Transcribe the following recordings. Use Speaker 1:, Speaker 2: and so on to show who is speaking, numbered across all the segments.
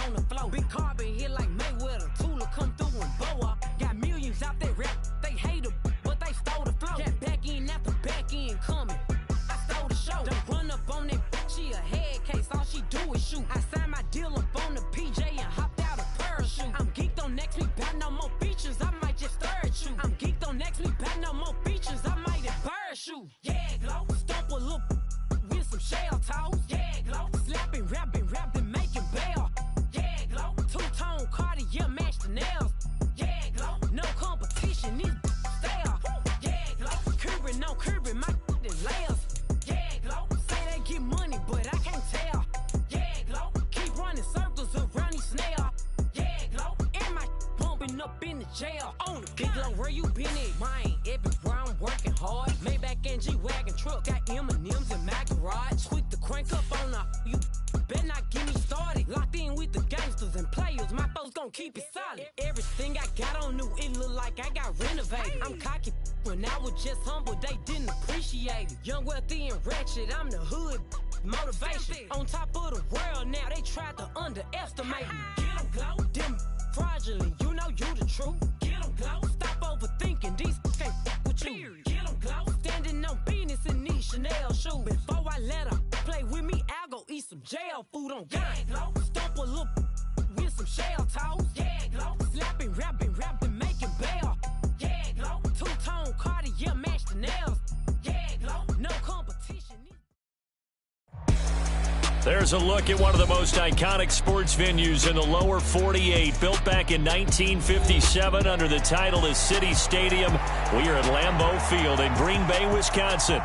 Speaker 1: on the floor. Big carbon hit like Mayweather. Tula come through and boa. Got millions out there rap. They hate her, but they stole the flow. Got back in after back in coming. I stole the show. Don't run up on that. She a head case. All she do is shoot. I signed my deal up on the PJ and hopped out a parachute. I'm geeked on next week. Back no more features. I might just stare at you. I'm geeked on next week. Back no more features. I might embarrass you. Yeah, glow. Stomp a little with some shell toes. Yeah, glow. Slapping, rapping, making bail. Yeah, glow. Two-tone Cartier match the nails. Yeah, glow. No competition, these stale. Yeah, glow. Curbing, no curbing, my layers. Yeah, glow. Say they get money, but I can't tell. Yeah, glow. Keep running circles around these snail. Yeah, glow. And my bumping up in the jail. On the big glow, where you been at? Mine, everywhere I'm working hard. Maybach and G-Wagon truck, got M&M's in my garage. Quick to crank up on her. You better not get me started. Locked in with the gangsters and players. My folks gon' keep it solid. Everything I got on new, it look like I got renovated. I'm cocky when I was just humble, they didn't appreciate it. Young, wealthy, and ratchet, I'm the hood motivation. On top of the world now, they tried to underestimate me. Get 'em, glow. Them fraudulent, you know you the truth. Get 'em, glow. Stop overthinking, these can't with you. Get 'em, glow. Standing on business in these Chanel shoes. Before I let her play with me, I'll go eat some jail food on game. Glow. Stomp a little with some shell toes. Yeah, glow. Slapping, rapping, making bail. Yeah, glow. Two-tone Cartier match the nails. Yeah, glow. No competition.
Speaker 2: There's a look at one of the most iconic sports venues in the lower 48, built back in 1957 under the title of City Stadium. We are at Lambeau Field in Green Bay, Wisconsin.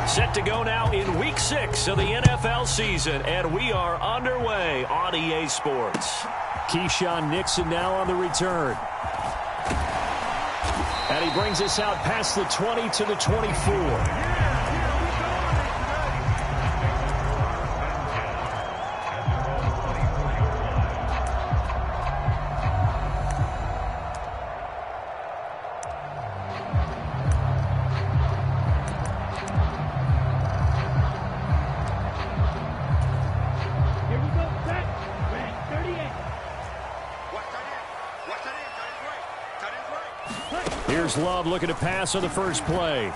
Speaker 2: Set to go now in Week 6 of the NFL season, and we are underway on EA Sports. Keyshawn Nixon now on the return. And he brings us out past the 20 to the 24. Here's Love looking to pass on the first play.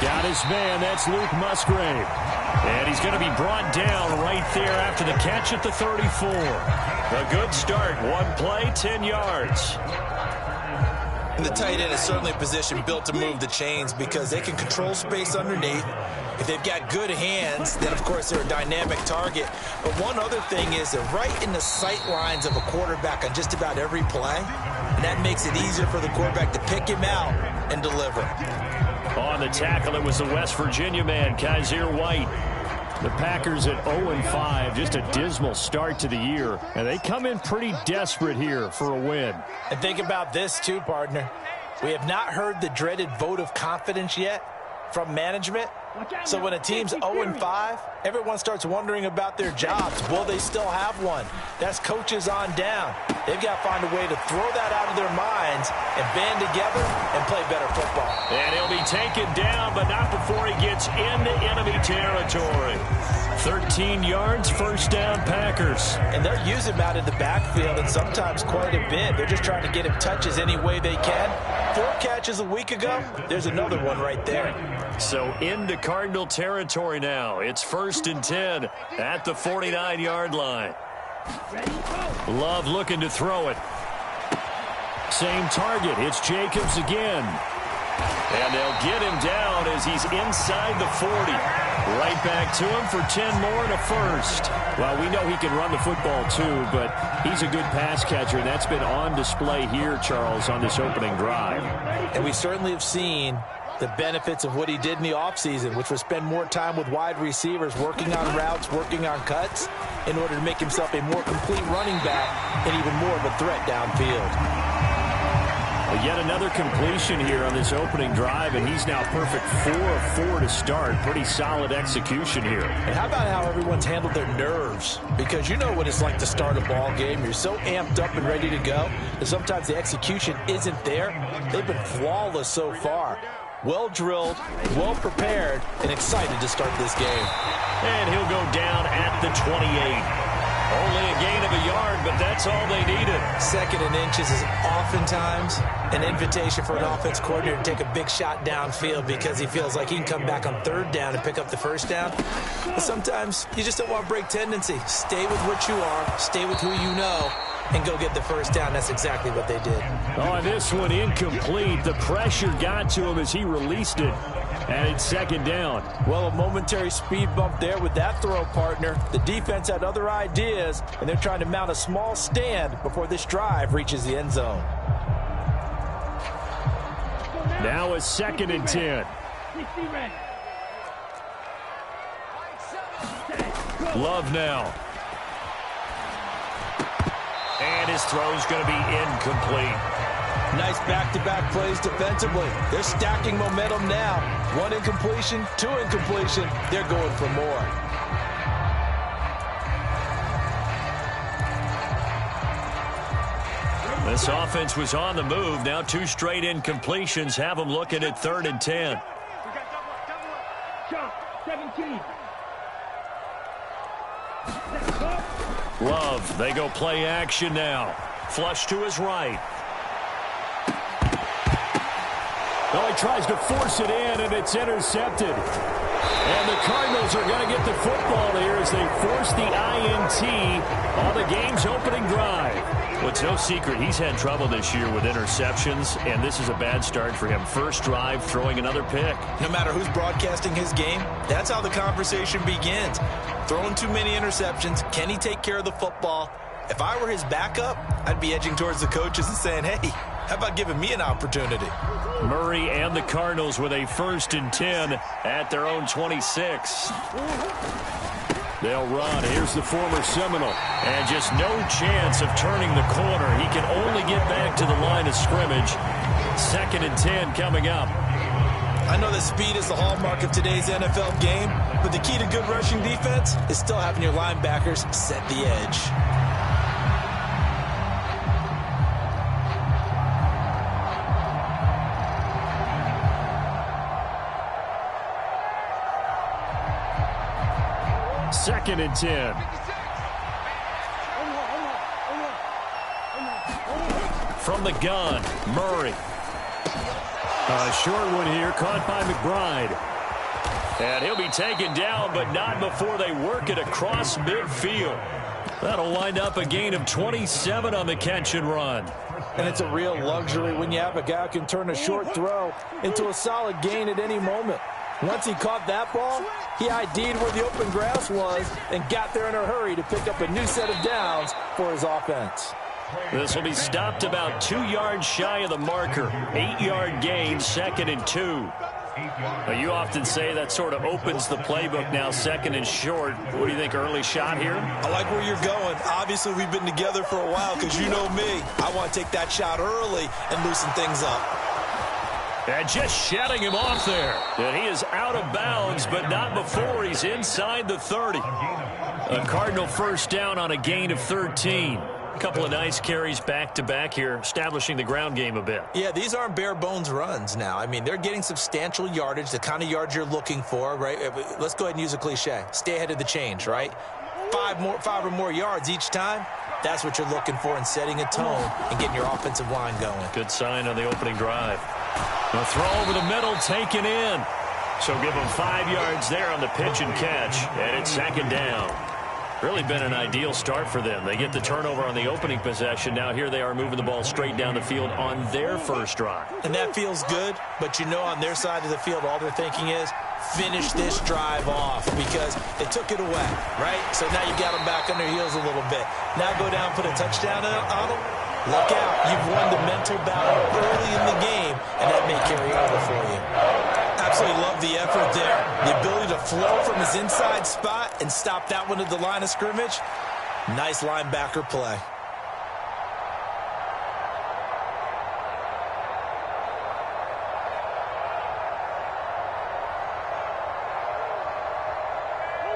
Speaker 2: Got his man. That's Luke Musgrave. And he's going to be brought down right there after the catch at the 34. A good start. One play, 10 yards.
Speaker 3: And the tight end is certainly a position built to move the chains because they can control space underneath. If they've got good hands, then, of course, they're a dynamic target. But one other thing is they're right in the sight lines of a quarterback on just about every play. And that makes it easier for the quarterback to pick him out and deliver.
Speaker 2: On the tackle, it was the West Virginia man, Kaiser White. The Packers at 0-5, just a dismal start to the year. And they come in pretty desperate here for a win.
Speaker 3: And think about this, too, partner. We have not heard the dreaded vote of confidence yet from management. So when a team's 0-5, everyone starts wondering about their jobs. Will they still have one? That's coaches on down. They've got to find a way to throw that out of their minds and band together and play better football.
Speaker 2: And he'll be taken down, but not before he gets into enemy territory. 13 yards, first down, Packers.
Speaker 3: And they're using him out in the backfield, and sometimes quite a bit. They're just trying to get him touches any way they can. 4 catches a week ago, there's another one right there.
Speaker 2: So into Cardinal territory now. It's 1st and 10 at the 49-yard line. Love looking to throw it. Same target. It's Jacobs again. And they'll get him down as he's inside the 40. Right back to him for 10 more and a first. Well, we know he can run the football too, but he's a good pass catcher, and that's been on display here, Charles, on this opening drive.
Speaker 3: And we certainly have seen the benefits of what he did in the offseason, which was spend more time with wide receivers, working on routes, working on cuts, in order to make himself a more complete running back and even more of a threat downfield.
Speaker 2: Yet another completion here on this opening drive, and he's now perfect 4 of 4 to start. Pretty solid execution here.
Speaker 3: And how about how everyone's handled their nerves? Because you know what it's like to start a ball game. You're so amped up and ready to go that sometimes the execution isn't there. They've been flawless so far. well-drilled, well-prepared, and excited to start this game.
Speaker 2: And he'll go down at the 28. Only a gain of a yard, but that's all they needed.
Speaker 3: 2nd and inches is oftentimes an invitation for an offense coordinator to take a big shot downfield because he feels like he can come back on 3rd down and pick up the 1st down. But sometimes you just don't want to break tendency. Stay with what you are, stay with who you know, and go get the 1st down. That's exactly what they did.
Speaker 2: Oh, and this one incomplete. The pressure got to him as he released it. And it's 2nd down.
Speaker 3: Well, a momentary speed bump there with that throw, partner. The defense had other ideas, and they're trying to mount a small stand before this drive reaches the end zone.
Speaker 2: Now a 2nd and 10. Love now. And his throw's going to be incomplete.
Speaker 3: Nice back-to-back plays defensively. They're stacking momentum now. 1 incompletion, 2 incompletion. They're going for more.
Speaker 2: This offense was on the move. Now 2 straight incompletions have them looking at 3rd and 10.
Speaker 1: 17.
Speaker 2: Love, they go play action now. Flush to his right. Oh, he tries to force it in, and it's intercepted. And the Cardinals are going to get the football here as they force the INT on the game's opening drive. Well, it's no secret he's had trouble this year with interceptions, and this is a bad start for him. 1st drive, throwing another pick.
Speaker 3: No matter who's broadcasting his game, that's how the conversation begins. Throwing too many interceptions, can he take care of the football? If I were his backup, I'd be edging towards the coaches and saying, hey, how about giving me an opportunity?
Speaker 2: Murray and the Cardinals with a 1st and 10 at their own 26. They'll run. Here's the former Seminole. And just no chance of turning the corner. He can only get back to the line of scrimmage. 2nd and 10 coming up.
Speaker 3: I know that speed is the hallmark of today's NFL game, but the key to good rushing defense is still having your linebackers set the edge.
Speaker 2: Second and 10. From the gun, Murray. A short one here, caught by McBride. And he'll be taken down, but not before they work it across midfield. That'll wind up a gain of 27 on the catch and run.
Speaker 3: And it's a real luxury when you have a guy who can turn a short throw into a solid gain at any moment. Once he caught that ball, he ID'd where the open grass was and got there in a hurry to pick up a new set of downs for his offense.
Speaker 2: This will be stopped about 2 yards shy of the marker. 8-yard gain, 2nd and 2. Now, you often say that sort of opens the playbook now, 2nd and short. What do you think, early shot here?
Speaker 3: I like where you're going. Obviously, we've been together for a while because you know me. I want to take that shot early and loosen things up.
Speaker 2: And just shutting him off there. And he is out of bounds, but not before he's inside the 30. A Cardinal 1st down on a gain of 13. A couple of nice carries back-to-back here, establishing the ground game a bit.
Speaker 3: Yeah, these aren't bare-bones runs now. I mean, they're getting substantial yardage, the kind of yards you're looking for, right? Let's go ahead and use a cliche. Stay ahead of the change, right? 5 or more yards each time. That's what you're looking for in setting a tone and getting your offensive line going.
Speaker 2: Good sign on the opening drive. A throw over the middle, taken in. So give them 5 yards there on the pitch and catch, and it's 2nd down. Really been an ideal start for them. They get the turnover on the opening possession. Now here they are moving the ball straight down the field on their 1st drive.
Speaker 3: And that feels good, but you know on their side of the field all they're thinking is finish this drive off because they took it away, right? So now you got them back on their heels a little bit. Now go down, put a touchdown on them. Look out. You've won the mental battle early in the game, and that may carry over for you. Absolutely love the effort there. The ability to flow from his inside spot and stop that one at the line of scrimmage. Nice linebacker play.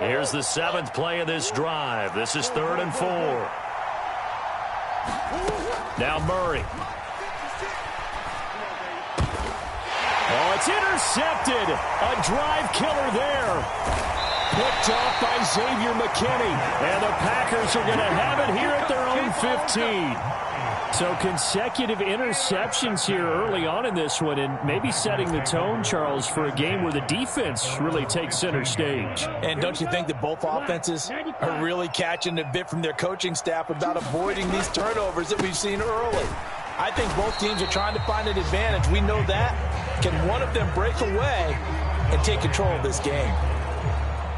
Speaker 2: Here's the 7th play of this drive. This is 3rd and 4. Now Murray. Oh, It's intercepted. A drive killer there. Picked off by Xavier McKinney. And the Packers are going to have it here at their own 15. So consecutive interceptions here early on in this one, and maybe setting the tone, Charles, for a game where the defense really takes center stage.
Speaker 3: And don't you think that both offenses are really catching a bit from their coaching staff about avoiding these turnovers that we've seen early? I think both teams are trying to find an advantage. We know that. Can one of them break away and take control of this game?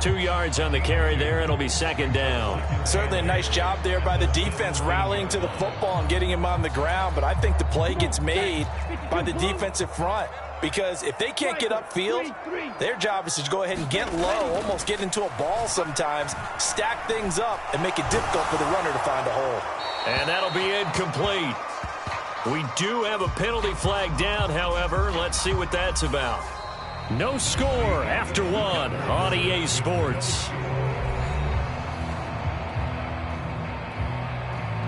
Speaker 2: 2 yards on the carry there. It'll be second down.
Speaker 3: Certainly a nice job there by the defense rallying to the football and getting him on the ground. But I think the play gets made by the defensive front. Because if they can't get upfield, their job is to go ahead and get low, almost get into a ball sometimes, stack things up, and make it difficult for the runner to find a hole.
Speaker 2: And that'll be incomplete. We do have a penalty flag down, however. Let's see what that's about. No score after one on EA Sports.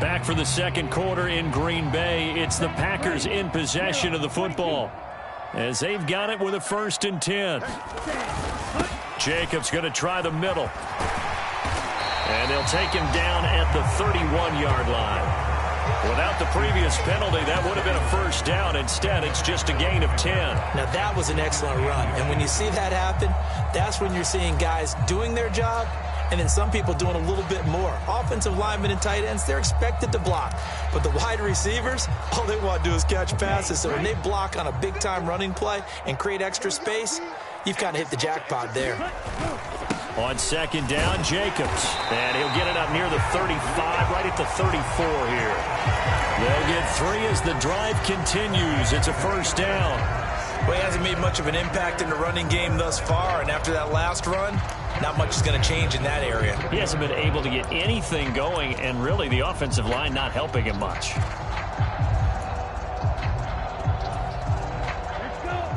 Speaker 2: Back for the second quarter in Green Bay. It's the Packers in possession of the football as they've got it with a 1st and 10. Jacobs going to try the middle. And they'll take him down at the 31-yard line. Without the previous penalty, that would have been a first down. Instead, it's just a gain of 10.
Speaker 3: Now, that was an excellent run. And when you see that happen, that's when you're seeing guys doing their job and then some people doing a little bit more. Offensive linemen and tight ends, they're expected to block. But the wide receivers, all they want to do is catch passes. So when they block on a big-time running play and create extra space, you've kind of hit the jackpot there.
Speaker 2: On second down, Jacobs. And he'll get it up near the 35, right at the 34 here. They'll get 3 as the drive continues. It's a first down.
Speaker 3: Well, he hasn't made much of an impact in the running game thus far, and after that last run, not much is going to change in that area.
Speaker 2: He hasn't been able to get anything going, and really the offensive line not helping him much.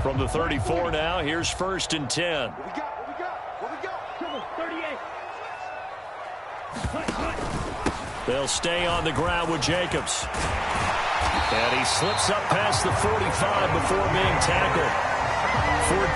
Speaker 2: From the 34 now, here's 1st and 10. They'll stay on the ground with Jacobs. And he slips up past the 45 before being tackled.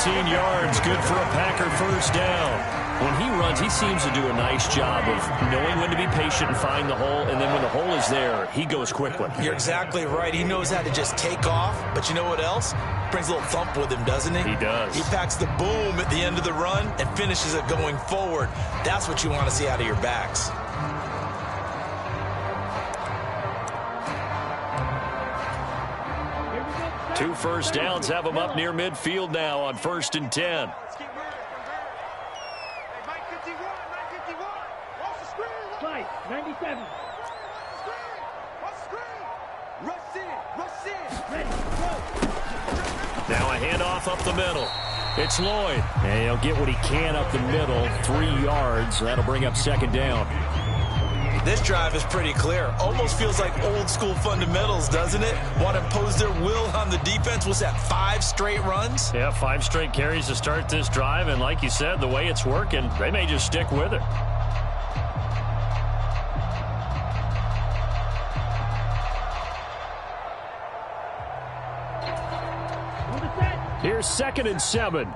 Speaker 2: 14 yards, good for a Packer first down. When he runs, he seems to do a nice job of knowing when to be patient and find the hole, and then when the hole is there, he goes quickly.
Speaker 3: You're exactly right. He knows how to just take off, but you know what else? Brings a little thump with him, doesn't he?
Speaker 2: He does.
Speaker 3: He packs the boom at the end of the run and finishes it going forward. That's what you want to see out of your backs.
Speaker 2: Two first downs have him up near midfield now on 1st and 10. Now a handoff up the middle. It's Lloyd. And he'll get what he can up the middle. 3 yards. That'll bring up second down.
Speaker 3: This drive is pretty clear. Almost feels like old school fundamentals, doesn't it? Want to impose their will on the defense. Was that 5 straight runs?
Speaker 2: Yeah, 5 straight carries to start this drive. And like you said, the way it's working, they may just stick with it. Here's 2nd and 7.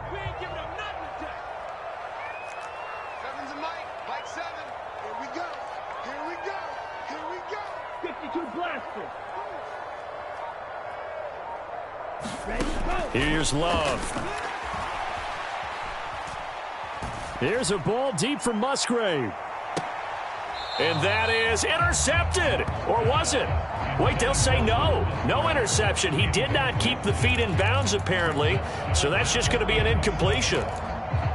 Speaker 2: Here's Love. Here's a ball deep from Musgrave. And that is intercepted. Or was it? Wait, they'll say no. No interception. He did not keep the feet in bounds, apparently. So that's just going to be an incompletion.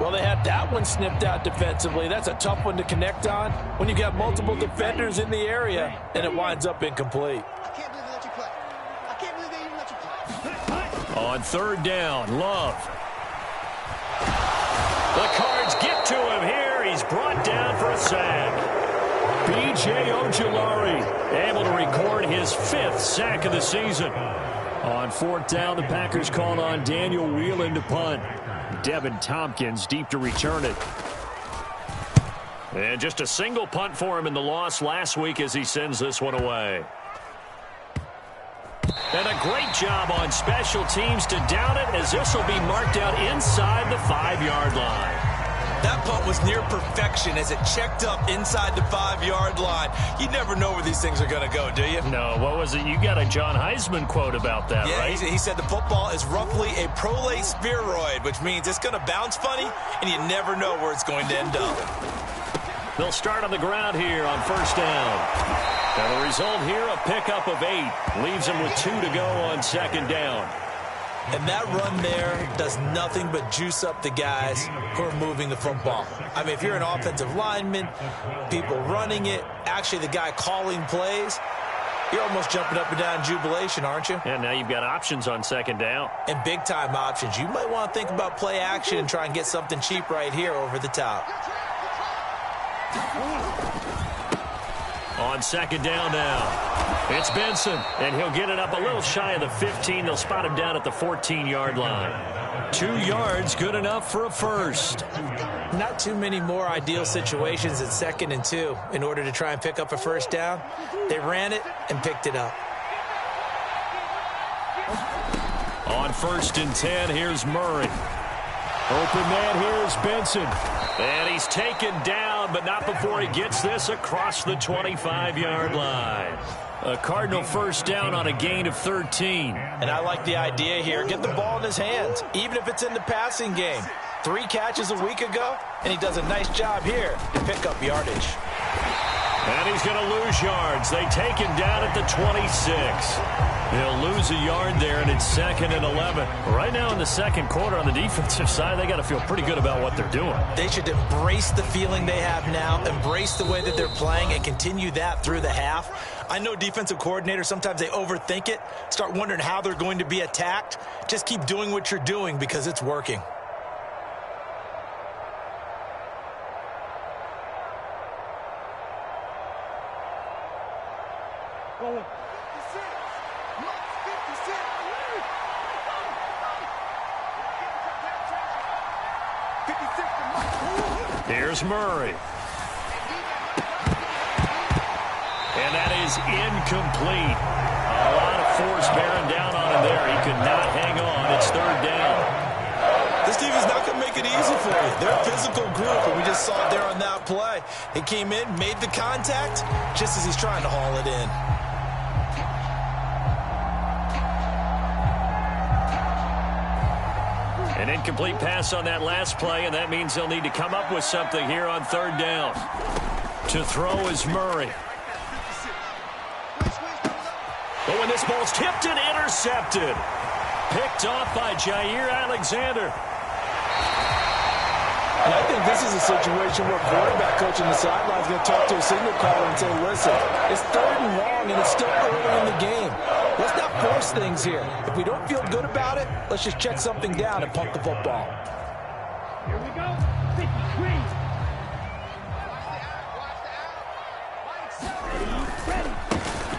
Speaker 3: Well, they had that one snipped out defensively. That's a tough one to connect on when you got multiple defenders in the area, and it winds up incomplete.
Speaker 4: I can't believe they let you play. I can't believe they even let you play.
Speaker 2: On 3rd down, Love. The Cards get to him here. He's brought down for a sack. B.J. Ojulari able to record his 5th sack of the season. On 4th down, the Packers called on Daniel Whelan to punt. Devin Tompkins deep to return it. And just a single punt for him in the loss last week as he sends this one away. And a great job on special teams to down it, as this will be marked out inside the 5-yard line.
Speaker 3: That punt was near perfection as it checked up inside the 5-yard line. You never know where these things are going to go, do you?
Speaker 2: No, what was it? You got a John Heisman quote about that,
Speaker 3: yeah,
Speaker 2: right?
Speaker 3: He said the football is roughly a prolate spheroid, which means it's going to bounce funny, and you never know where it's going to end up.
Speaker 2: They'll start on the ground here on first down. And the result here, a pickup of 8. Leaves them with 2 to go on second down.
Speaker 3: And that run there does nothing but juice up the guys who are moving the football. I mean, if you're an offensive lineman, people running it, actually the guy calling plays, you're almost jumping up and down in jubilation, aren't you?
Speaker 2: And now you've got options on second down.
Speaker 3: And big-time options. You might want to think about play action and try and get something cheap right here over the top.
Speaker 2: On second down now, it's Benson, and he'll get it up a little shy of the 15. They'll spot him down at the 14-yard line. 2 yards, good enough for a first.
Speaker 3: Not too many more ideal situations in 2nd and 2 in order to try and pick up a first down. They ran it and picked it up.
Speaker 2: On 1st and 10, here's Murray. Open man, here's Benson. And he's taken down, but not before he gets this across the 25-yard line. A Cardinal first down on a gain of 13.
Speaker 3: And I like the idea here. Get the ball in his hands, even if it's in the passing game. 3 catches a week ago, and he does a nice job here to pick up yardage.
Speaker 2: And he's going to lose yards. They take him down at the 26. They'll lose a yard there, and it's 2nd and 11. Right now in the second quarter on the defensive side, they got to feel pretty good about what they're doing.
Speaker 3: They should embrace the feeling they have now, embrace the way that they're playing, and continue that through the half. I know defensive coordinators, sometimes they overthink it, start wondering how they're going to be attacked. Just keep doing what you're doing because it's working.
Speaker 2: Here's Murray. And that is incomplete. A lot of force bearing down on him there. He could not hang on. It's 3rd down.
Speaker 3: This defense is not going to make it easy for you. They're a physical group, and we just saw it there on that play. He came in, made the contact, just as he's trying to haul it in.
Speaker 2: An incomplete pass on that last play, and that means they'll need to come up with something here on 3rd down. To throw is Murray. But when this ball's tipped and intercepted. Picked off by Jair Alexander.
Speaker 3: And I think this is a situation where quarterback coach on the sideline is going to talk to a signal caller and say, listen, it's 3rd and long, and it's still early in the game. Let's not force things here. If we don't feel good about it, let's just check something down and punt the football.
Speaker 1: Here we go. 53.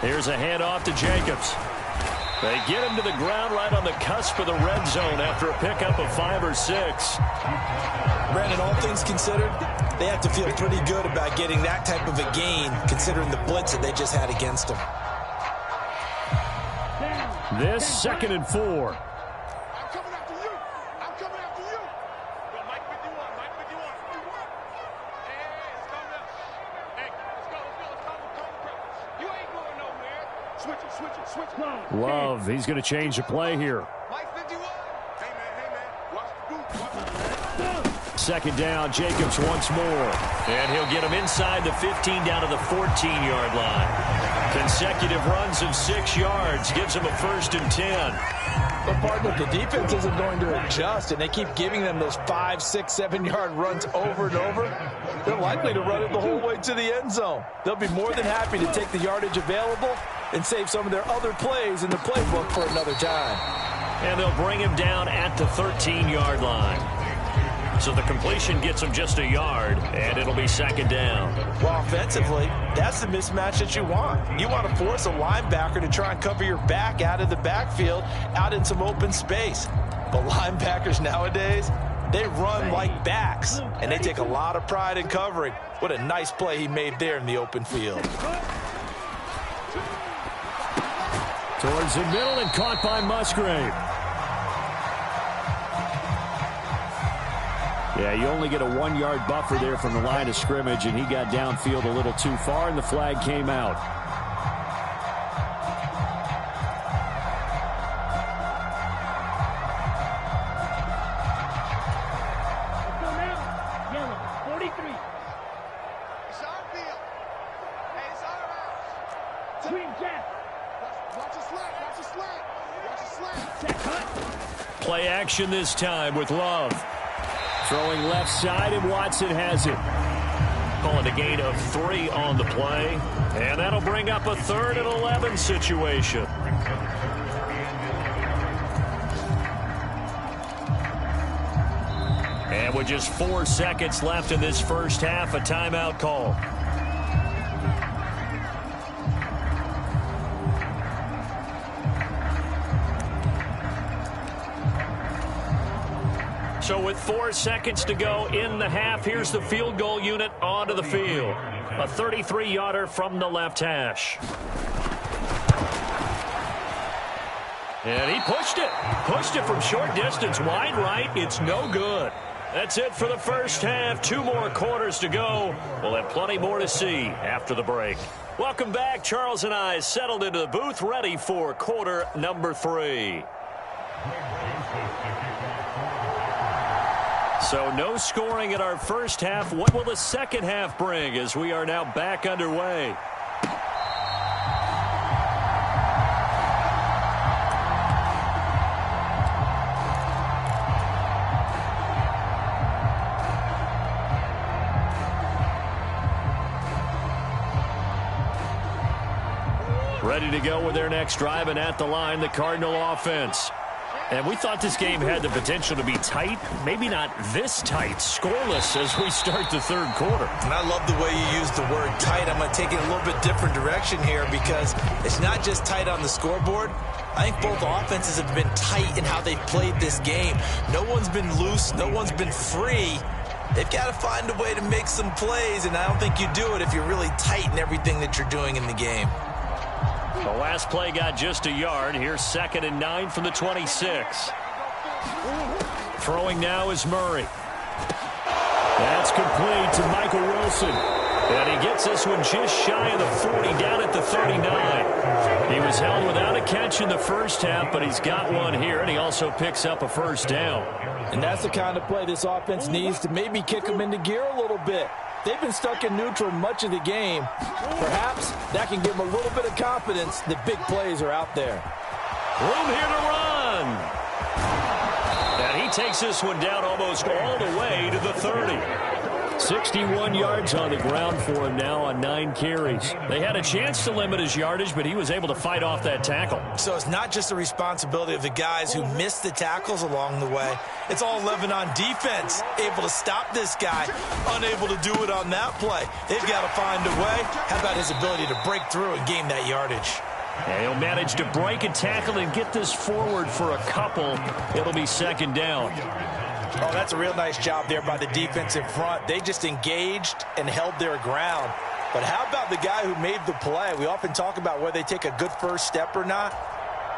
Speaker 2: Here's a handoff to Jacobs. They get him to the ground right on the cusp of the red zone after a pickup of 5 or 6.
Speaker 3: Brandon, all things considered, they have to feel pretty good about getting that type of a gain considering the blitz that they just had against them.
Speaker 2: This 2nd and 4.
Speaker 4: I'm coming after you. I'm coming after you. Go, Mike 51. Mike 51. Hey, let's calm down. Hey, let's go. You ain't going nowhere. Switch it.
Speaker 2: Love, he's going to change the play here.
Speaker 4: Mike 51. Hey, man. Watch the boot.
Speaker 2: 2nd down, Jacobs once more. And he'll get him inside the 15 down to the 14-yard line. Consecutive runs of 6 yards gives him a 1st and 10.
Speaker 3: But, partner, the defense isn't going to adjust, and they keep giving them those 5, 6, 7-yard runs over and over. They're likely to run it the whole way to the end zone. They'll be more than happy to take the yardage available and save some of their other plays in the playbook for another time.
Speaker 2: And they'll bring him down at the 13-yard line. So the completion gets him just a yard, and it'll be 2nd down.
Speaker 3: Well, offensively, that's the mismatch that you want. You want to force a linebacker to try and cover your back out of the backfield, out in some open space. But linebackers nowadays, they run like backs, and they take a lot of pride in covering. What a nice play he made there in the open field.
Speaker 2: Towards the middle and caught by Musgrave. Yeah, you only get a 1-yard buffer there from the line of scrimmage, and he got downfield a little too far, and the flag came out. Play action this time with Love. Throwing left side, and Watson has it. Calling a gain of 3 on the play. And that'll bring up a 3rd and 11 situation. And with just 4 seconds left in this first half, a timeout call. So with 4 seconds to go in the half, here's the field goal unit onto the field. A 33-yarder from the left hash. And he pushed it. Pushed it from short distance. Wide right. It's no good. That's it for the first half. 2 more quarters to go. We'll have plenty more to see after the break. Welcome back. Charles and I settled into the booth, ready for quarter number 3. So no scoring in our first half. What will the second half bring as we are now back underway? Ready to go with their next drive, and at the line, the Cardinal offense. And we thought this game had the potential to be tight, maybe not this tight, scoreless as we start the third quarter.
Speaker 3: And I love the way you use the word tight. I'm going to take it a little bit different direction here because it's not just tight on the scoreboard. I think both offenses have been tight in how they've played this game. No one's been loose. No one's been free. They've got to find a way to make some plays, and I don't think you do it if you're really tight in everything that you're doing in the game.
Speaker 2: The last play got just a yard. Here's 2nd and 9 from the 26. Throwing now is Murray. That's complete to Michael Wilson. And he gets this one just shy of the 40, down at the 39. He was held without a catch in the first half, but he's got one here, and he also picks up a first down.
Speaker 3: And that's the kind of play this offense needs to maybe kick them into gear a little bit. They've been stuck in neutral much of the game. Perhaps that can give them a little bit of confidence that big plays are out there.
Speaker 2: Room here to run. And he takes this one down almost all the way to the 30. 61 yards on the ground for him now on 9 carries. They had a chance to limit his yardage, but he was able to fight off that tackle.
Speaker 3: So it's not just the responsibility of the guys who missed the tackles along the way. It's all 11 on defense, able to stop this guy, unable to do it on that play. They've got to find a way. How about his ability to break through and gain that yardage?
Speaker 2: And he'll manage to break a tackle and get this forward for a couple. It'll be 2nd down.
Speaker 3: Oh, that's a real nice job there by the defensive front. They just engaged and held their ground. But how about the guy who made the play? We often talk about whether they take a good first step or not.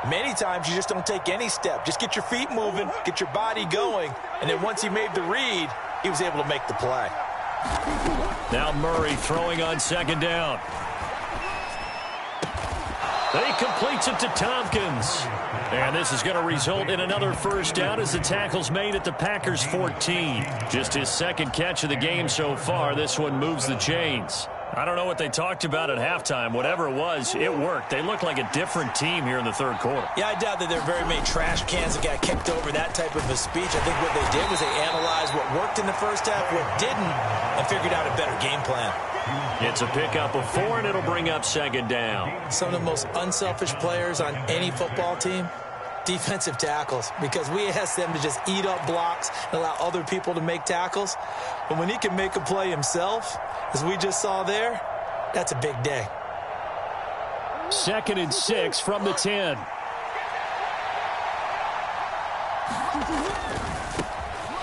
Speaker 3: Many times you just don't take any step. Just get your feet moving, get your body going, and then once he made the read, he was able to make the play.
Speaker 2: Now Murray throwing on 2nd down. He completes it to Tompkins. And this is going to result in another first down as the tackle's made at the Packers' 14. Just his 2nd catch of the game so far. This one moves the chains. I don't know what they talked about at halftime. Whatever it was, it worked. They look like a different team here in the third quarter.
Speaker 3: Yeah, I doubt that there are very many trash cans that got kicked over that type of a speech. I think what they did was they analyzed what worked in the first half, what didn't, and figured out a better game plan.
Speaker 2: It's a pickup of 4, and it'll bring up 2nd down.
Speaker 3: Some of the most unselfish players on any football team, defensive tackles, because we ask them to just eat up blocks and allow other people to make tackles. But when he can make a play himself, as we just saw there, that's a big day.
Speaker 2: 2nd and 6 from the 10.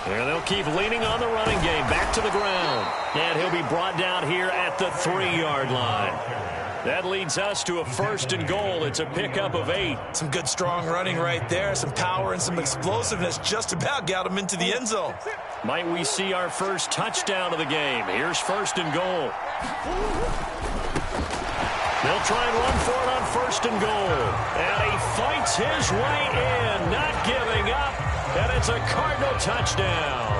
Speaker 2: And they'll keep leaning on the running game. Back to the ground. And he'll be brought down here at the 3-yard line. That leads us to a 1st and goal. It's a pickup of 8.
Speaker 3: Some good, strong running right there. Some power and some explosiveness just about got him into the end zone.
Speaker 2: Might we see our first touchdown of the game? Here's 1st and goal. They'll try and run for it on 1st and goal. And he fights his way in, not giving up. And it's a Cardinal touchdown.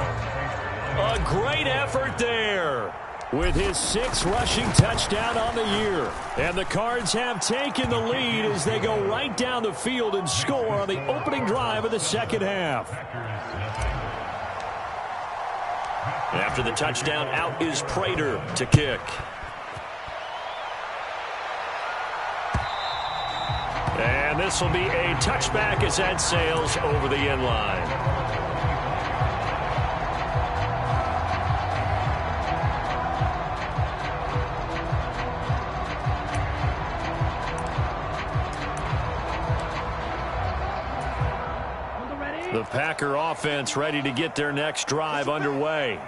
Speaker 2: A great effort there, with his 6th rushing touchdown on the year. And the Cards have taken the lead as they go right down the field and score on the opening drive of the second half. After the touchdown, out is Prater to kick. And this will be a touchback as that sails over the end line. The Packer offense ready to get their next drive underway.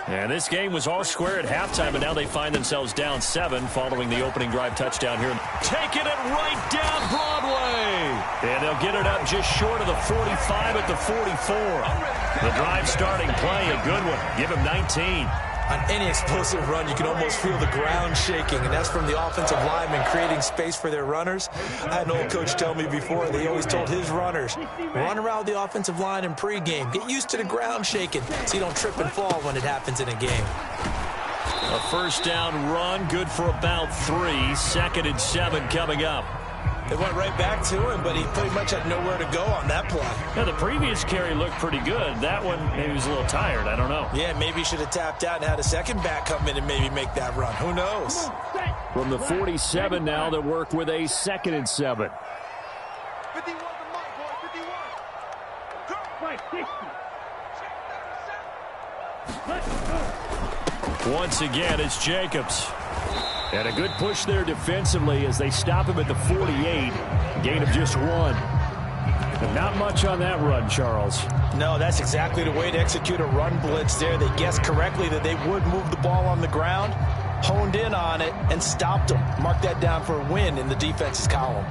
Speaker 2: And this game was all square at halftime, and now they find themselves down 7 following the opening drive touchdown here. Taking it right down Broadway. And they'll get it up just short of the 45 at the 44. The drive starting play, a good one. Give him 19.
Speaker 3: On any explosive run, you can almost feel the ground shaking, and that's from the offensive linemen creating space for their runners. I had an old coach tell me before, they always told his runners, run around with the offensive line in pregame. Get used to the ground shaking so you don't trip and fall when it happens in a game.
Speaker 2: A 1st down run, good for about 3. 2nd and 7 coming up.
Speaker 3: They went right back to him, but he pretty much had nowhere to go on that play.
Speaker 2: Now, the previous carry looked pretty good. That one, maybe he was a little tired. I don't know.
Speaker 3: Yeah, maybe he should have tapped out and had a second back come in and maybe make that run. Who knows?
Speaker 2: From the 47 now, they work with a 2nd and 7.
Speaker 4: 51 to Mike, boy, 51. Go. Right, 60.
Speaker 2: Once again, it's Jacobs. And a good push there defensively as they stop him at the 48. Gain of just 1. And not much on that run, Charles.
Speaker 3: No, that's exactly the way to execute a run blitz there. They guessed correctly that they would move the ball on the ground, honed in on it, and stopped them. Mark that down for a win in the defense's column.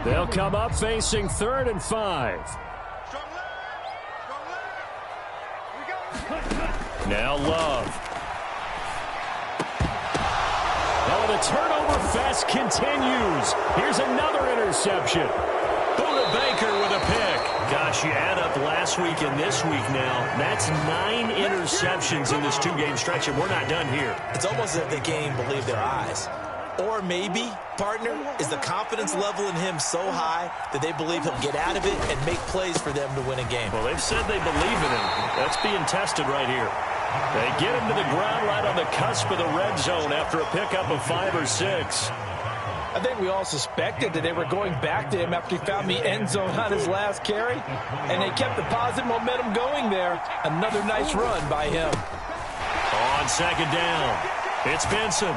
Speaker 2: They'll come up facing 3rd and 5. Now Love. Oh, the turnover fest continues. Here's another interception. Buda Baker with a pick. Gosh, you add up last week and this week now. That's 9 interceptions in this 2-game stretch, and we're not done here.
Speaker 3: It's almost as if they can't even believe their eyes. Or maybe, partner, is the confidence level in him so high that they believe he'll get out of it and make plays for them to win a game.
Speaker 2: Well, they've said they believe in him. That's being tested right here. They get him to the ground right on the cusp of the red zone after a pickup of 5 or 6.
Speaker 5: I think we all suspected that they were going back to him after he found the end zone on his last carry, and they kept the positive momentum going there. Another nice run by him.
Speaker 2: On 2nd down, it's Benson.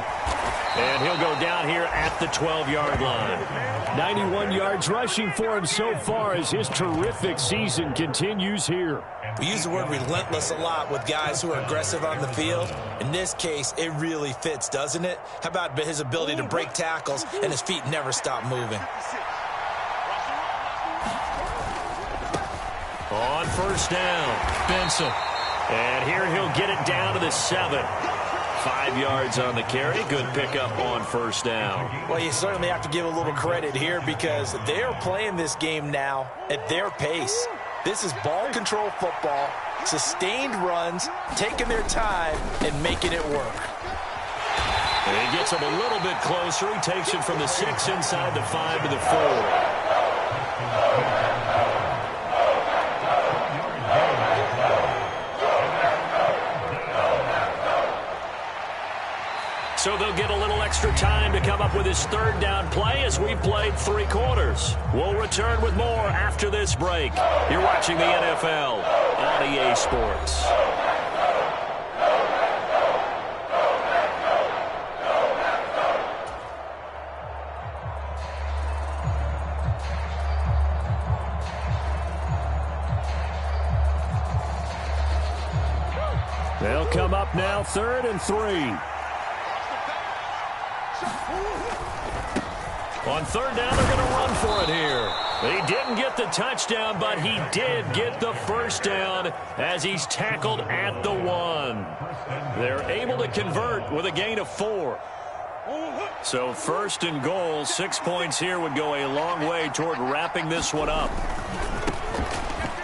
Speaker 2: And he'll go down here at the 12-yard line. 91 yards rushing for him so far as his terrific season continues here.
Speaker 3: We use the word relentless a lot with guys who are aggressive on the field. In this case, it really fits, doesn't it? How about his ability to break tackles and his feet never stop moving?
Speaker 2: On 1st down, Benson. And here he'll get it down to the 7. 5 yards on the carry. Good pickup on 1st down.
Speaker 3: Well, you certainly have to give a little credit here because they're playing this game now at their pace. This is ball control football, sustained runs, taking their time, and making it work.
Speaker 2: And he gets him a little bit closer. He takes it from the 6 inside the 5 to the 4. So they'll get a little extra time to come up with his 3rd down play as we've played 3 quarters. We'll return with more after this break. You're watching the NFL on EA Sports. They'll come up now, 3rd and 3. On 3rd down, they're going to run for it here. He didn't get the touchdown, but he did get the first down as he's tackled at the 1. They're able to convert with a gain of 4. So 1st and goal, 6 points here would go a long way toward wrapping this one up.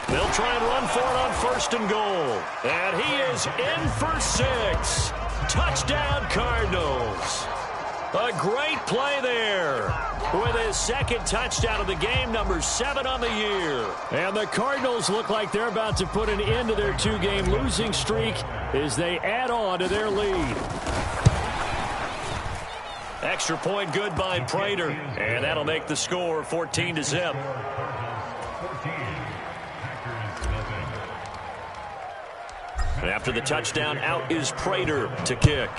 Speaker 2: They'll try and run for it on 1st and goal. And he is in for 6. Touchdown, Cardinals. A great play there with his 2nd touchdown of the game, number 7 on the year. And the Cardinals look like they're about to put an end to their 2-game losing streak as they add on to their lead. Extra point good by Prater, and that'll make the score 14-0. After the touchdown, out is Prater to kick.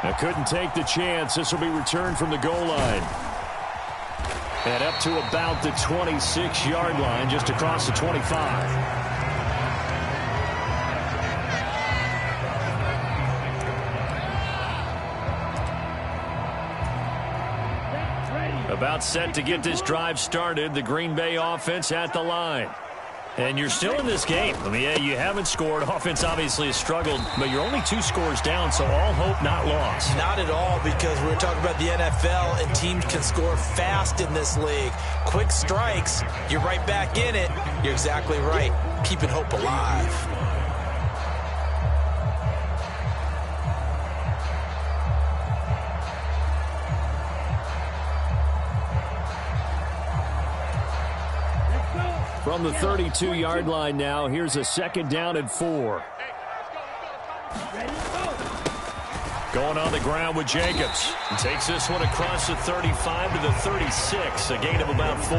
Speaker 2: Now couldn't take the chance. This will be returned from the goal line. And up to about the 26-yard line, just across the 25. About set to get this drive started. The Green Bay offense at the line. And you're still in this game. I mean, yeah, you haven't scored. Offense obviously has struggled, but you're only 2 scores down, so all hope not lost.
Speaker 3: Not at all, because we're talking about the NFL, and teams can score fast in this league. Quick strikes, you're right back in it. You're exactly right. Keeping hope alive.
Speaker 2: From the 32-yard line now, here's a 2nd down and 4. Going on the ground with Jacobs. He takes this one across the 35 to the 36, a gain of about 4.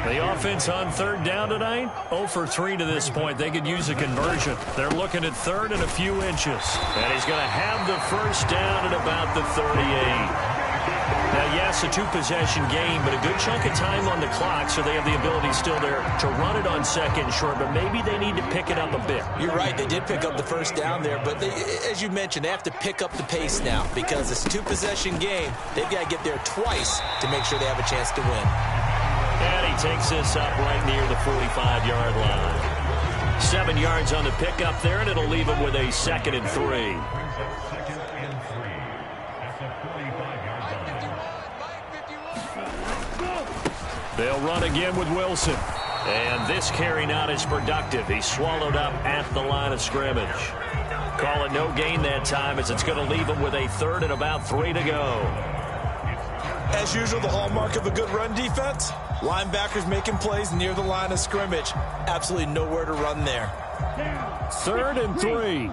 Speaker 2: The offense on 3rd down tonight, 0 for 3 to this point. They could use a conversion. They're looking at 3rd and a few inches. And he's going to have the first down at about the 38. Now, yes, a 2-possession game, but a good chunk of time on the clock, so they have the ability still there to run it on 2nd and short, but maybe they need to pick it up a bit.
Speaker 3: You're right. They did pick up the first down there, but they, as you mentioned, they have to pick up the pace now because it's a 2-possession game. They've got to get there twice to make sure they have a chance to win.
Speaker 2: And he takes this up right near the 45-yard line. 7 yards on the pickup there, and it'll leave him with a 2nd and 3. They'll run again with Wilson. And this carry not as productive. He's swallowed up at the line of scrimmage. Call it no gain that time as it's going to leave him with a 3rd and about 3 to go.
Speaker 3: As usual, the hallmark of a good run defense, linebackers making plays near the line of scrimmage. Absolutely nowhere to run there.
Speaker 2: 3rd and 3.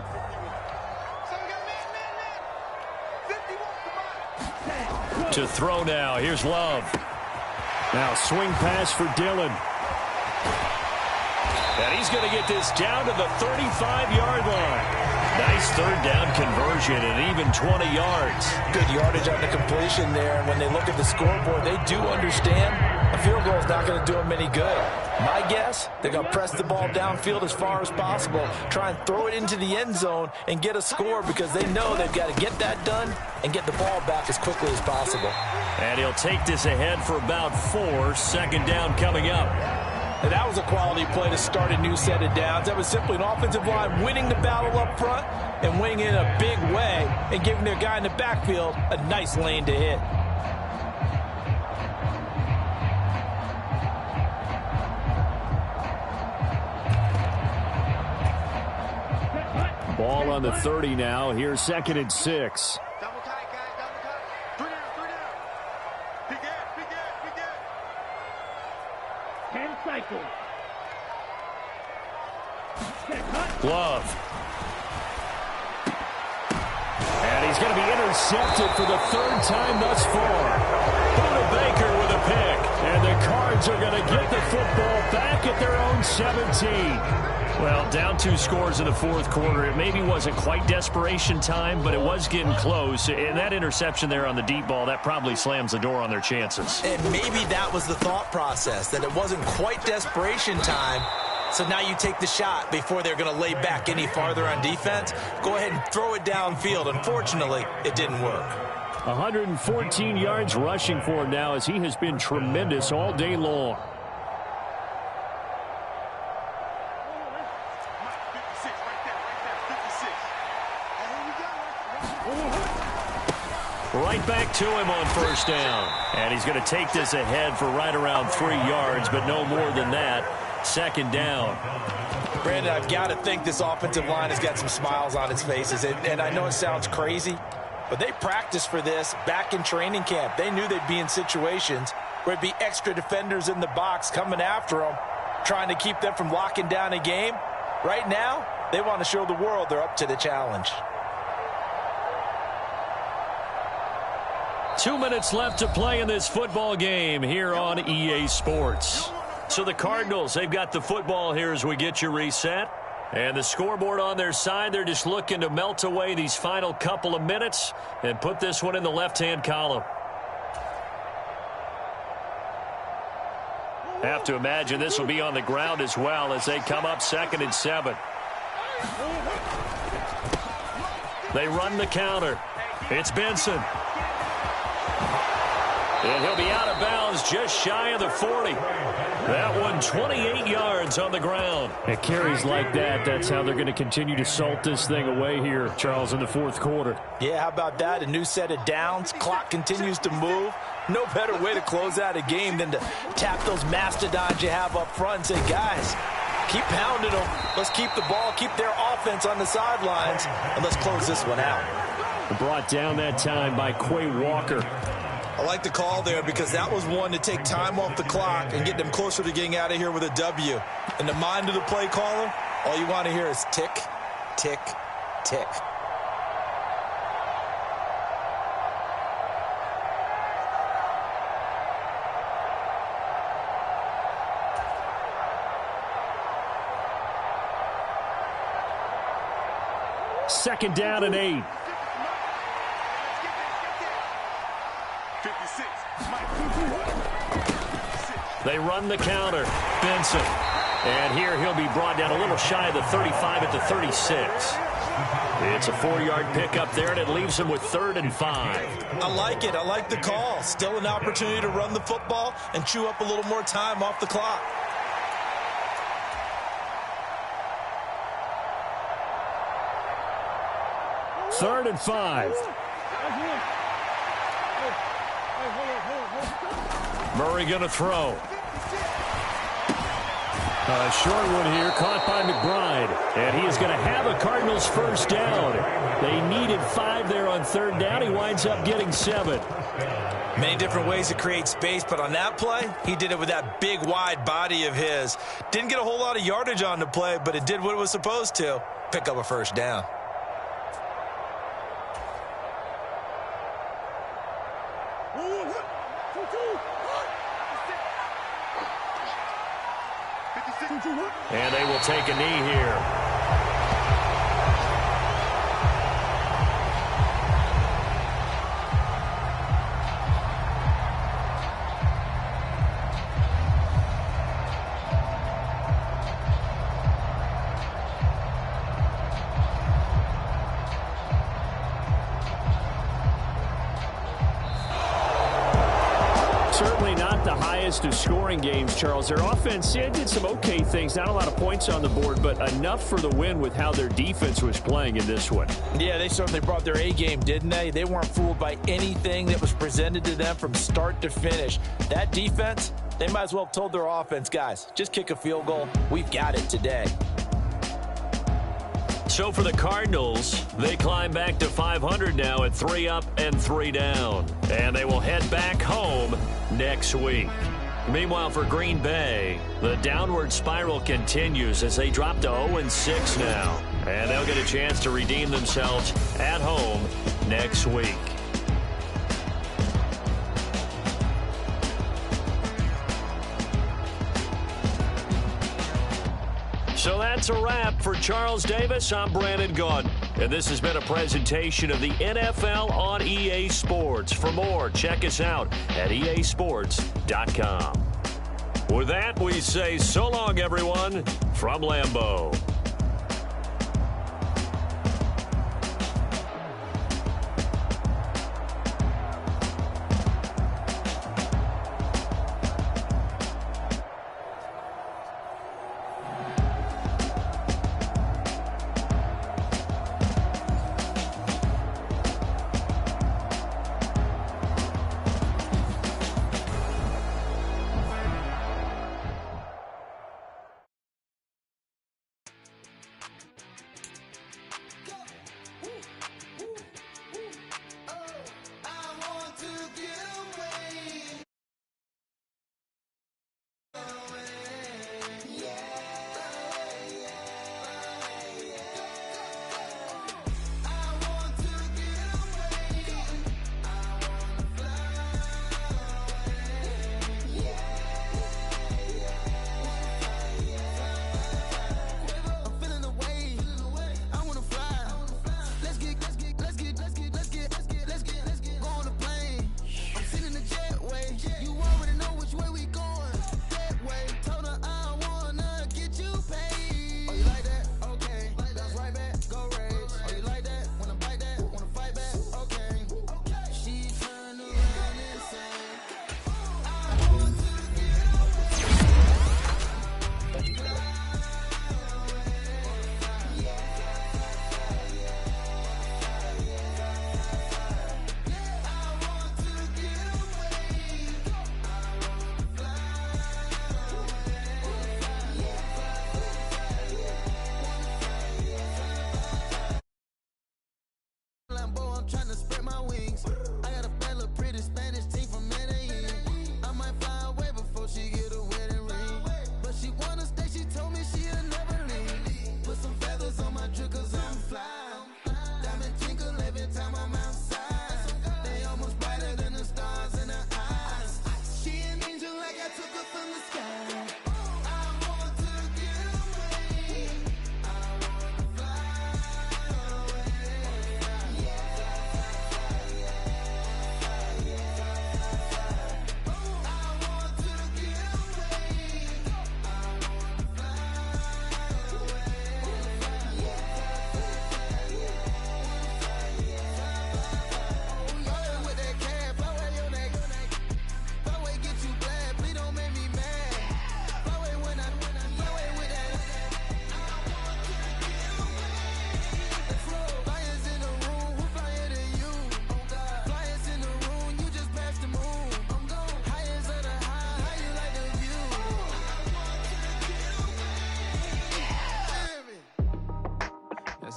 Speaker 2: To throw now. Here's Love. Now swing pass for Dillon. And he's going to get this down to the 35-yard line. Nice 3rd down conversion and even 20 yards.
Speaker 5: Good yardage on the completion there. And when they look at the scoreboard, they do understand a field goal is not going to do them any good. My guess, they're going to press the ball downfield as far as possible, try and throw it into the end zone and get a score because they know they've got to get that done and get the ball back as quickly as possible.
Speaker 2: And he'll take this ahead for about 4. 2nd down coming up.
Speaker 5: And that was a quality play to start a new set of downs. That was simply an offensive line winning the battle up front and winning in a big way and giving their guy in the backfield a nice lane to hit.
Speaker 2: Ball on the 30 now. Here's 2nd and 6.
Speaker 4: Double tight, guys. Double tight. 3 down, 3 down. Big gap, big gap, big gap.
Speaker 1: 10 cycles.
Speaker 2: Love. And he's going to be intercepted for the 3rd time thus far. Buda Baker with a pick. And the Cards are going to get the football back at their own 17. Well, down 2 scores in the 4th quarter. It maybe wasn't quite desperation time, but it was getting close. And that interception there on the deep ball, that probably slams the door on their chances.
Speaker 3: And maybe that was the thought process, that it wasn't quite desperation time, So now you take the shot before they're going to lay back any farther on defense. Go ahead and throw it downfield. Unfortunately, it didn't work.
Speaker 2: 114 yards rushing for him now as he has been tremendous all day long. Right back to him on first down. And he's going to take this ahead for right around 3 yards, but no more than that. Second down.
Speaker 3: Brandon, I've got to think this offensive line has got some smiles on its faces. And I know it sounds crazy, but they practiced for this back in training camp. They knew they'd be in situations where it'd be extra defenders in the box coming after them, trying to keep them from locking down a game. Right now, they want to show the world they're up to the challenge.
Speaker 2: 2 minutes left to play in this football game here on EA Sports. So the Cardinals, they've got the football here as we get you reset. And the scoreboard on their side, they're just looking to melt away these final couple of minutes and put this one in the left-hand column. Have to imagine this will be on the ground as well as they come up 2nd and 7. They run the counter. It's Benson. And he'll be out of bounds just shy of the 40. That one 28 yards on the ground. It carries like that. That's how they're going to continue to salt this thing away here, Charles, in the fourth quarter.
Speaker 3: Yeah, how about that? A new set of downs. Clock continues to move. No better way to close out a game than to tap those mastodons you have up front and say, guys, keep pounding them. Let's keep the ball, keep their offense on the sidelines, and let's close this one out.
Speaker 2: Brought down that time by Quay Walker.
Speaker 5: I like the call there because that was one to take time off the clock and get them closer to getting out of here with a W. In the mind of the play caller, all you want to hear is tick, tick, tick.
Speaker 2: Second down and 8.
Speaker 4: 56.
Speaker 2: They run the counter. Benson. And here he'll be brought down a little shy of the 35 at the 36. It's a 4-yard pickup there, and it leaves him with 3rd and 5.
Speaker 5: I like it. I like the call. Still an opportunity to run the football and chew up a little more time off the clock.
Speaker 2: Third and 5. Murray going to throw. A short one here, caught by McBride. And he is going to have a Cardinals first down. They needed 5 there on 3rd down. He winds up getting 7.
Speaker 3: Many different ways to create space, but on that play, he did it with that big, wide body of his. Didn't get a whole lot of yardage on the play, but it did what it was supposed to. Pick up a first down.
Speaker 2: And they will take a knee here. Certainly not the highest of scoring games, Charles. Their offense did some okay things. Not a lot of points on the board, but enough for the win with how their defense was playing in this one.
Speaker 3: Yeah, they certainly brought their A game, didn't they? They weren't fooled by anything that was presented to them from start to finish. That defense, they might as well have told their offense, guys, just kick a field goal. We've got it today.
Speaker 2: So for the Cardinals, they climb back to 500 now at 3 up and 3 down. And they will head back home next week. Meanwhile, for Green Bay, the downward spiral continues as they drop to 0-6 now. And they'll get a chance to redeem themselves at home next week. So that's a wrap for Charles Davis. I'm Brandon Gaudin, and this has been a presentation of the NFL on EA Sports. For more, check us out at easports.com. With that, we say so long, everyone, from Lambeau.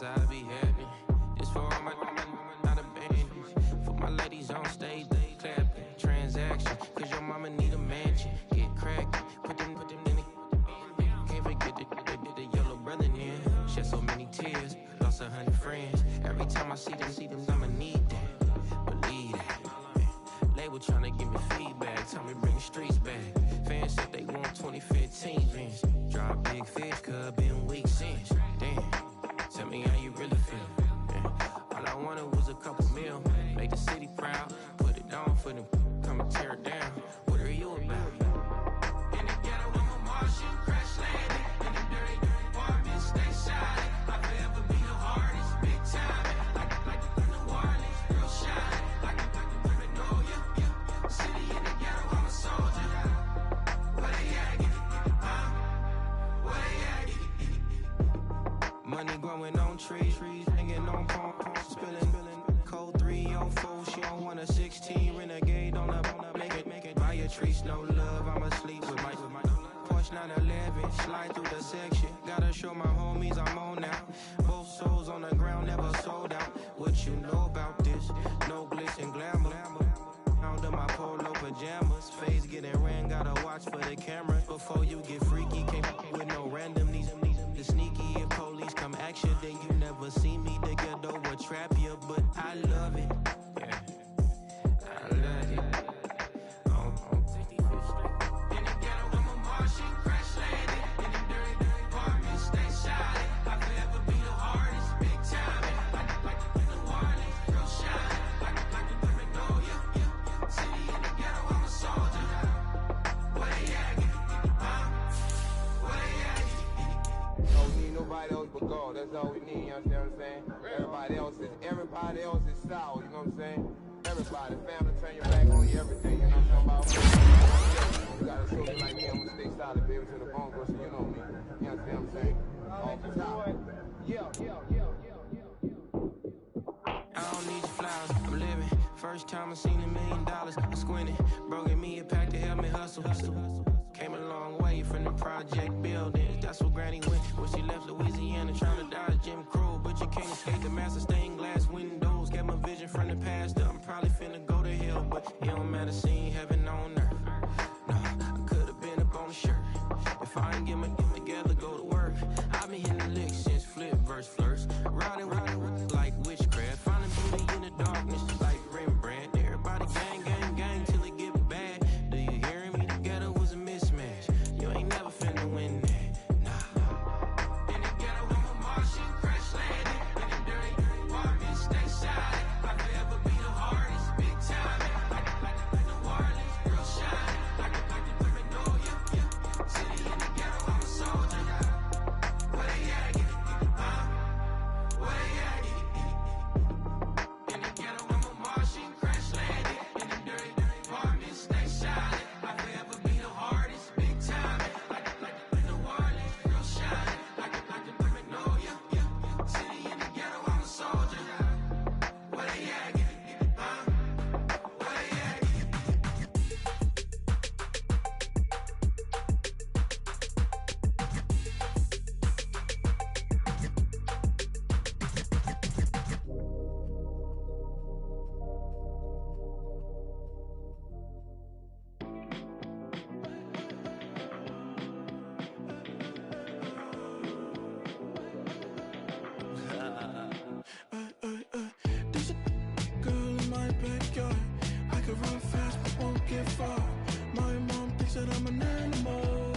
Speaker 6: I be happy. This for all my not abandoned. For my ladies on stage, they clapping. Transaction, cause your mama need a mansion. Get crackin', put them in the. Can't forget the yellow brother in. Shed so many tears, lost 100 friends. Every time I see them, I'ma need that. Believe that. Label tryna give me feedback, tell me bring the streets back. Fans said they want 2015 Vince. Drop big fish, cuz been weak since. Damn. Tell me how you really feel. Yeah. All I wanted was a couple mil. Make the city proud. Put it down for them. Come and tear it down. What are you about? In the ghetto, I'm a Martian. Crash landing. In the dirty apartments. Stay silent. I forever be the hardest. Big time. Like the New Orleans. Real shine. Like the Magnolia. City in the ghetto, I'm a soldier. Where they at? Where they at? Money growing on trees, hanging on palm, spilling, code 304. She don't want a 16 renegade on a make it. Buy a tree, no love. I'ma sleep with my Porsche 911, slide through the section. Gotta show my homies I'm on now. Both souls on the ground, never sold out. What you know about this? No glitz and glamour. Under my polo pajamas, face getting ran. Gotta watch for the cameras before you get freaky. Can't with no random these. The sneaky if police come action, then you never see me. The ghetto will trap you, but I love it. Yeah, I love it. In the ghetto, I'm a Martian, crash landing. In the dirty apartments, stay silent. I forever be the hardest, big time. Like the New Orleans, real shine. Like the Magnolia. City in the ghetto, I'm a soldier. Where they at?
Speaker 4: I'm saying? Everybody else is sour, you know what I'm saying? Everybody, family, turn your back on you, everything, you know what I'm talking about? You gotta show me like me, I'm gonna stay solid, baby, to the bone, bro, so you know me. You understand what I'm saying? Off the top. Yeah.
Speaker 6: I don't need your flowers, I'm living. First time I seen $1 million, I squinted. Bro, give me a pack to help me hustle. Came a long way from the project buildings. That's where Granny went when she left Louisiana, trying to dodge Jim Crow. But you can't escape the master stained glass windows. Got my vision from the past. I'm probably finna go to hell, but it don't matter, seeing heaven on earth. No, I could've been up on the shirt. If I ain't get my together, go to work. I've been hitting the licks since flip verse flirts. Riding like witchcraft, finding beauty in the darkness like Rembrandt. Everybody gang till it get bad. Do you hear me? Together was a mismatch. You ain't never finna win that, nah. In the ghetto, I'm a Martian, crash landing. In the dirty apartment, stay shy. I forever be the hardest, big time. Like the wireless, real shine. Like the paranoia, yeah. City in the ghetto, I'm a soldier. Where they at? Where they at? In the ghetto, I'm a Martian, crash landing. In the dirty apartment, stay silent. I forever be the hardest, big time. Like the wireless, real shine. Like the paranoia, yeah. City in the ghetto, I'm a soldier. Where they at? Where they at? There's a girl in my backyard. I can run fast but won't get far. My mom thinks that I'm an animal.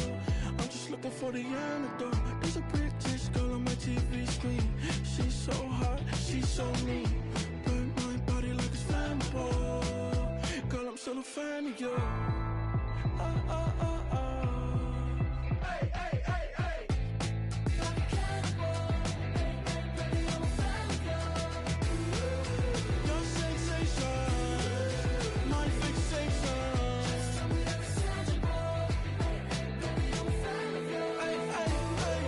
Speaker 6: I'm just looking for the antidote. There's a British girl on my TV screen. She's so hot, she's so mean. Burn my body like it's flammable. Girl, I'm still a fan of you. Hey, hey, hey, hey. Like a cannibal. Baby, I'm a fan of you. Your sensation, my fixation. Just tell me that it's tangible. Baby, I'm a fan of you. Hey, hey, hey.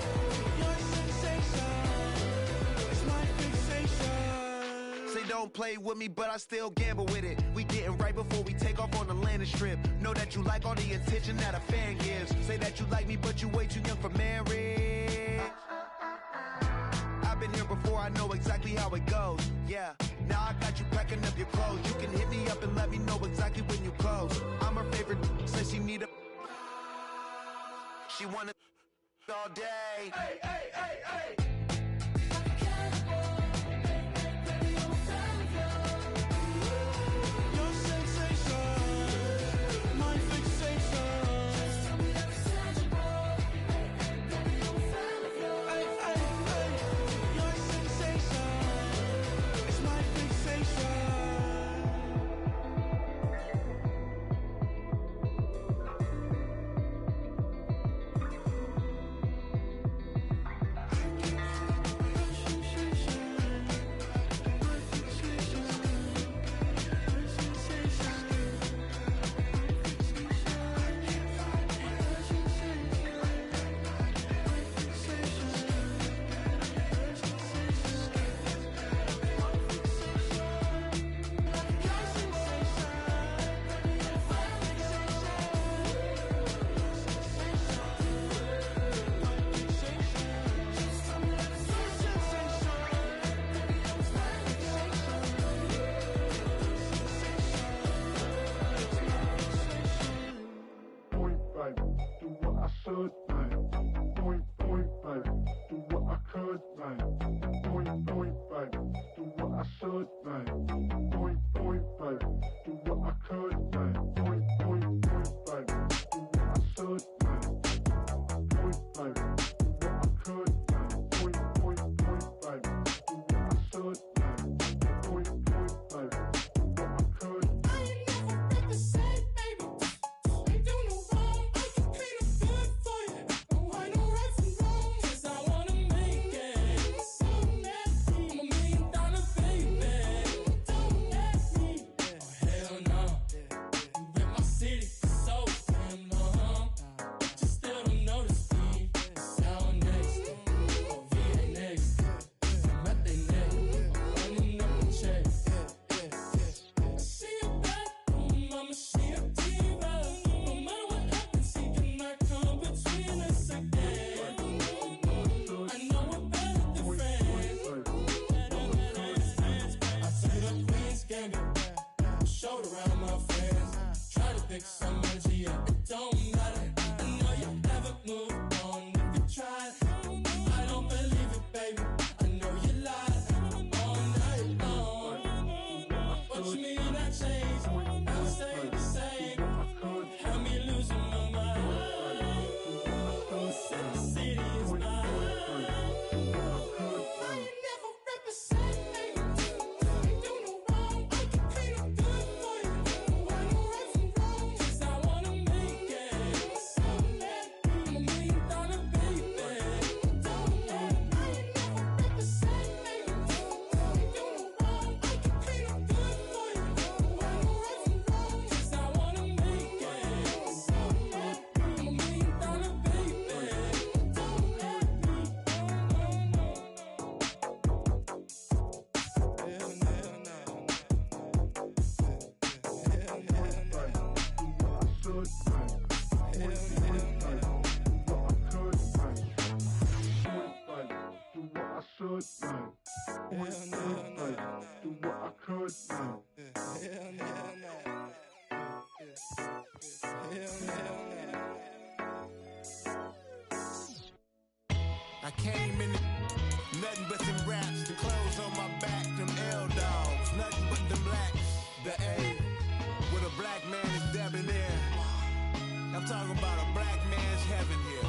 Speaker 6: Your sensation is my fixation.
Speaker 7: Say don't play with me, but I still gamble with it. We getting right before we take off on the landing strip. Know that you like all the attention that a fan gives. Say that you like me, but you way too young for marriage. I've been here before, I know exactly how it goes. Yeah, now I got you packing up your clothes. You can hit me up and let me know exactly when you close. I'm her favorite, says she need a... She wanna all day.
Speaker 4: Hey, hey, hey, hey.
Speaker 6: Your sensation, my fixation. Just tell me that it's tangible. Baby, I'm a fan of you. Hey, hey, hey. Your sensation is my fixation.
Speaker 7: I came in nothing but them raps, the clothes on my back, them L-dogs, nothing but them blacks, the A, with a black man is debonair. I'm talking about a black man's heaven here.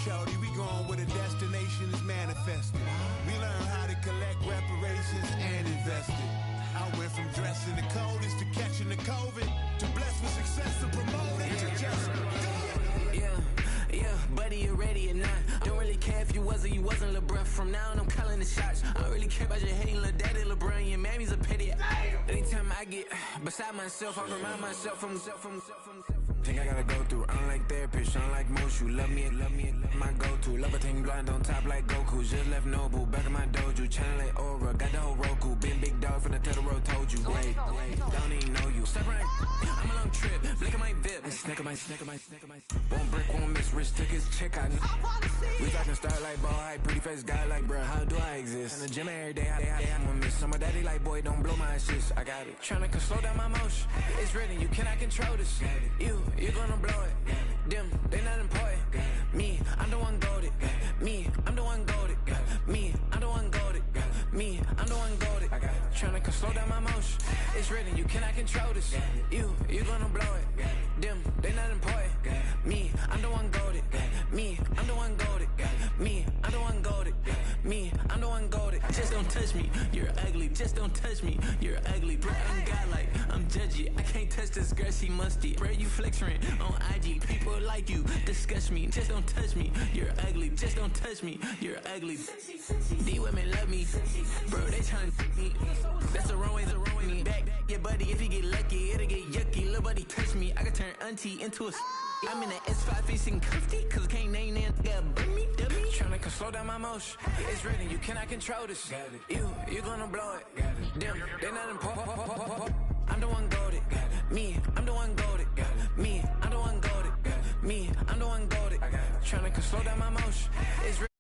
Speaker 7: Shorty, we going where the destination is manifested. We learn how to collect reparations and invest it. I went from dressing the coldest to catching the COVID, to blessed with success to promote it, to just
Speaker 1: Yeah, buddy, you ready or not? Don't really care if you was or you wasn't, lil' bruh. From now on, I'm calling the shots. I don't really care about your hating, lil' daddy, LeBron. Your mammy's a pity. Anytime I get beside myself, I remind myself from. Think I gotta go through. I don't like therapists, I don't like most. You love me, my go-to. Love a thing blind on top like Goku. Just left Noble, back in my dojo. Channel like Aura, got the whole Roku. Been big dog from the tether road, told you. Wait, don't even know you. Step right, I'm a long trip. Blink of my VIP. Snack of my. Won't break, won't miss. Rich took his check, I we talking start like ball hype. Pretty face guy like, bruh, how do I exist? In the gym every day, I'm gonna miss. So my daddy like, boy, don't blow my assist. I got it. Tryna slow down my motion. It's written, you cannot control this. You gonna blow it. Them, they not important. Me, I'm the one goated. Me, I'm the one goated. Me, I'm the one goated. Me, I'm the one goated. I got it. Tryna slow down my motion. It's written, you cannot control this. You gonna blow it. Them, they not important. Me, I'm the one goated. Me, I'm the one goated. Me, I'm the one goated. Me, I'm the one goated. Just don't touch me, you're ugly. Just don't touch me, you're ugly. Bro, I'm godlike, I'm judgy. I can't touch this girl, she musty. Bro, you flexing on IG. People like you disgust me. Just don't touch me, you're ugly. Just don't touch me, you're ugly. These women love me, bro, they tryna me. That's the wrong way, me. Back your buddy, if you get lucky, it'll get yucky. Little buddy touch me, I can turn auntie into a I'm in the S5 facing cuffy, cause I can't name that guy but me, dummy. Tryna slow down my motion. It's written, you cannot control this. You gonna blow it. Them, they not important. I'm the one goated. Me, I'm the one goated. Me, I'm the one goated. Me, I'm the one goated. Tryna slow down my motion. It's written.